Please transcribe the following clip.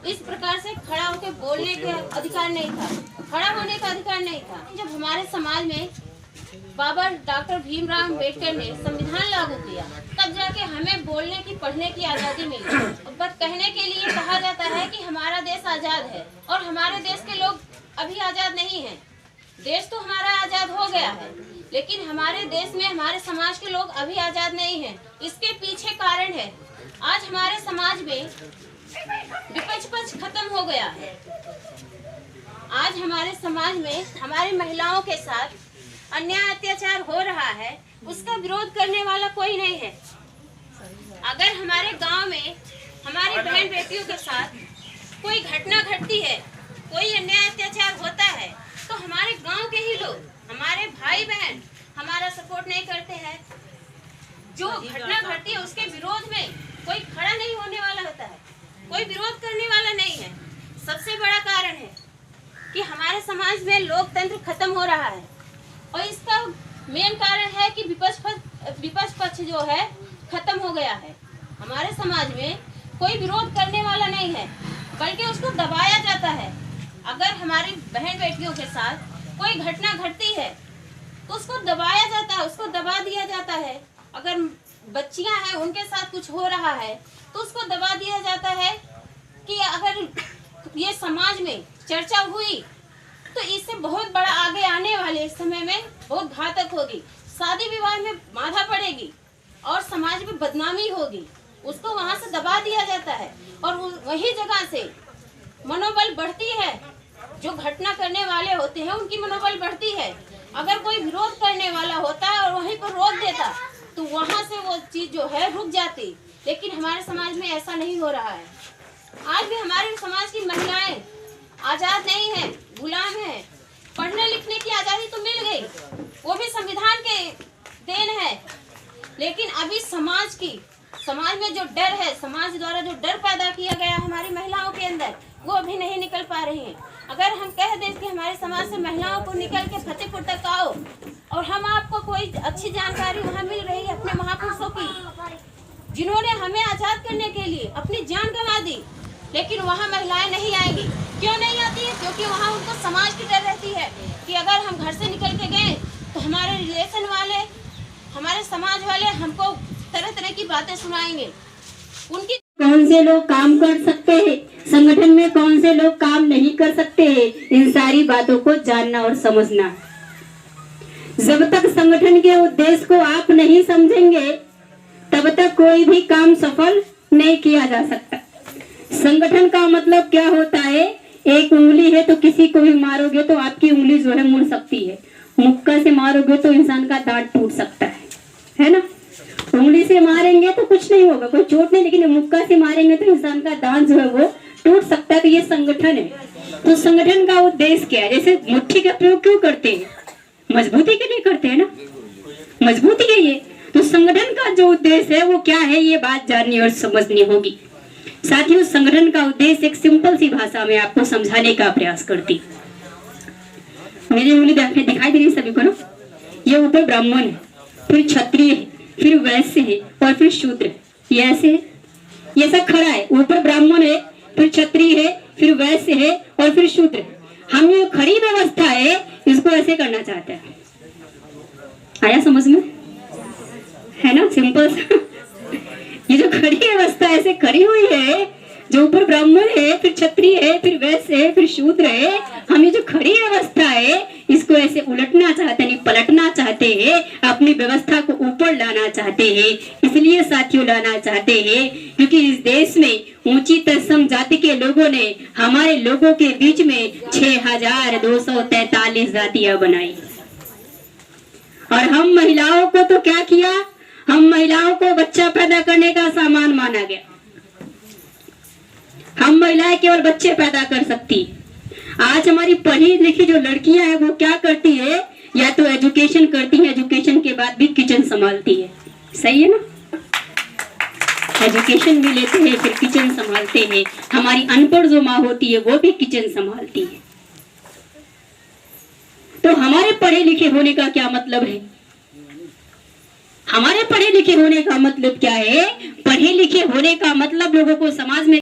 इस प्रकार से खड़ा होकर बोलने का अधिकार नहीं था, खड़ा होने का अधिकार नहीं था। जब हमारे समाज में बाबा डॉक्टर भीमराव अम्बेडकर ने संविधान लागू किया, तब जाके हमें बोलने की, पढ़ने की आज़ादी मिली। बस कहने के लिए कहा जाता है कि हमारा देश आज़ाद है, और हमारे देश के लोग अभी आज़ाद नहीं हैं। देश तो हमारा आज़ाद हो गया है, लेकिन हमारे देश में हमारे समाज के लोग अभी आज़ाद नहीं हैं। इसके पीछे कारण है, आज हमारे समाज में विपक्ष पक्ष खत्म हो गया है। आज हमारे समाज में हमारी महिलाओं के साथ अन्याय अत्याचार हो रहा है, उसका विरोध करने वाला कोई नहीं है। अगर हमारे गांव में हमारी बहन बेटियों के साथ कोई घटना घटती है, कोई अन्याय अत्याचार होता है, तो हमारे गांव के ही लोग, हमारे भाई बहन हमारा सपोर्ट नहीं करते हैं। जो घटना घटती है उसके विरोध में कोई खड़ा नहीं होने वाला होता है, कोई विरोध करने वाला नहीं है। सबसे बड़ा कारण है कि हमारे समाज में लोकतंत्र खत्म हो रहा है, और इसका मेन कारण है कि विपक्ष पक्ष जो है खत्म हो गया है। हमारे समाज में कोई विरोध करने वाला नहीं है, बल्कि उसको दबाया जाता है। अगर हमारी बहन बेटियों के साथ कोई घटना घटती है तो उसको दबाया जाता है, उसको दबा दिया जाता है। अगर बच्चियां हैं, उनके साथ कुछ हो रहा है तो उसको दबा दिया जाता है कि अगर ये समाज में चर्चा हुई तो इससे बहुत बड़ा आगे आने वाले समय में बहुत घातक होगी, शादी विवाह में बाधा पड़ेगी और समाज में बदनामी होगी। उसको वहां से दबा दिया जाता है, और वही जगह से मनोबल बढ़ती है। जो घटना करने वाले होते हैं उनकी मनोबल बढ़ती है। अगर कोई विरोध करने वाला होता है और वहीं पर रोक देता, तो वहां से वो चीज जो है रुक जाती। लेकिन हमारे समाज में ऐसा नहीं हो रहा है। आज भी हमारे समाज की महिलाएं आजाद नहीं है, गुलाम है। पढ़ने लिखने की आजादी तो मिल गई, वो भी संविधान के देन है, लेकिन अभी समाज में जो डर है, समाज द्वारा जो डर पैदा किया गया हमारी महिलाओं के अंदर, वो अभी नहीं निकल पा रही हैं। अगर हम कह दें कि हमारे समाज से महिलाओं को निकल के फतेहपुर तक आओ, और हम आपको कोई अच्छी जानकारी वहाँ मिल रही है अपने महापुरुषों की, जिन्होंने हमें आजाद करने के लिए अपनी जान गंवा दी, लेकिन वहाँ महिलाएं नहीं आएंगी। क्यों नहीं आती है? क्योंकि वहाँ उनको समाज की डर रहती है कि अगर हम घर से निकल के गए तो हमारे रिलेशन वाले, हमारे समाज वाले हमको तरह तरह की बातें सुनाएंगे। उनकी कौन से लोग काम कर सकते हैं, संगठन में कौन से लोग काम नहीं कर सकते हैं, इन सारी बातों को जानना और समझना। जब तक संगठन के उद्देश्य को आप नहीं समझेंगे, तब तक कोई भी काम सफल नहीं किया जा सकता। संगठन का मतलब क्या होता है? एक उंगली है तो किसी को भी मारोगे तो आपकी उंगली जो है मुड़ सकती है। मुक्का से मारोगे तो इंसान का दांत टूट सकता है ना? उंगली से मारेंगे तो कुछ नहीं होगा, कोई चोट नहीं, लेकिन मुक्का से मारेंगे तो इंसान का दांत जो है वो टूट सकता है। तो ये संगठन है। तो संगठन का उद्देश्य क्या है? जैसे मुट्ठी का प्रयोग क्यों करते हैं? मजबूती के लिए करते हैं ना, मजबूती के लिए। तो संगठन का जो उद्देश्य है वो क्या है, ये बात जाननी और समझनी होगी। साथियों, संगठन का उद्देश्य एक सिंपल सी भाषा में आपको समझाने का प्रयास करती। मेरी उंगली दिखाई दे रही है सभी को ना? ये ऊपर ब्राह्मण है, फिर क्षत्रिय है, फिर वैश्य है, और फिर शूद्र है। ये ऐसे है, ये सब खड़ा है। ऊपर ब्राह्मण है, फिर क्षत्रिय है, फिर वैश्य है, और फिर शूद्र है। हम ये खड़ी व्यवस्था है, इसको ऐसे करना चाहते हैं। आया समझ में? है ना, सिंपल सा। ये जो खड़ी व्यवस्था ऐसे खड़ी हुई है, जो ऊपर ब्राह्मण है, फिर क्षत्रिय है, फिर वैश्य है, फिर शूद्र है, हम ये जो खड़ी व्यवस्था है इसको ऐसे उलटना चाहते हैं, पलटना चाहते हैं, अपनी व्यवस्था को ऊपर लाना चाहते हैं। इसलिए साथियों लाना चाहते हैं क्योंकि इस देश में ऊंची तत्सम जाति के लोगों ने हमारे लोगों के बीच में 6243 जातियां बनाई, और हम महिलाओं को तो क्या किया? हम महिलाओं को बच्चा पैदा करने का सामान माना गया। हम महिलाएं केवल बच्चे पैदा कर सकती। आज हमारी पढ़ी लिखी जो लड़कियां हैं वो क्या करती है? या तो एजुकेशन करती है, एजुकेशन के बाद भी किचन संभालती है। सही है ना? एजुकेशन भी लेते हैं, फिर किचन संभालते हैं। हमारी अनपढ़ जो माँ होती है वो भी किचन संभालती है। तो हमारे पढ़े लिखे होने का क्या मतलब है? हमारे पढ़े लिखे होने का मतलब क्या है? पढ़े लिखे होने का मतलब लोगों को समाज में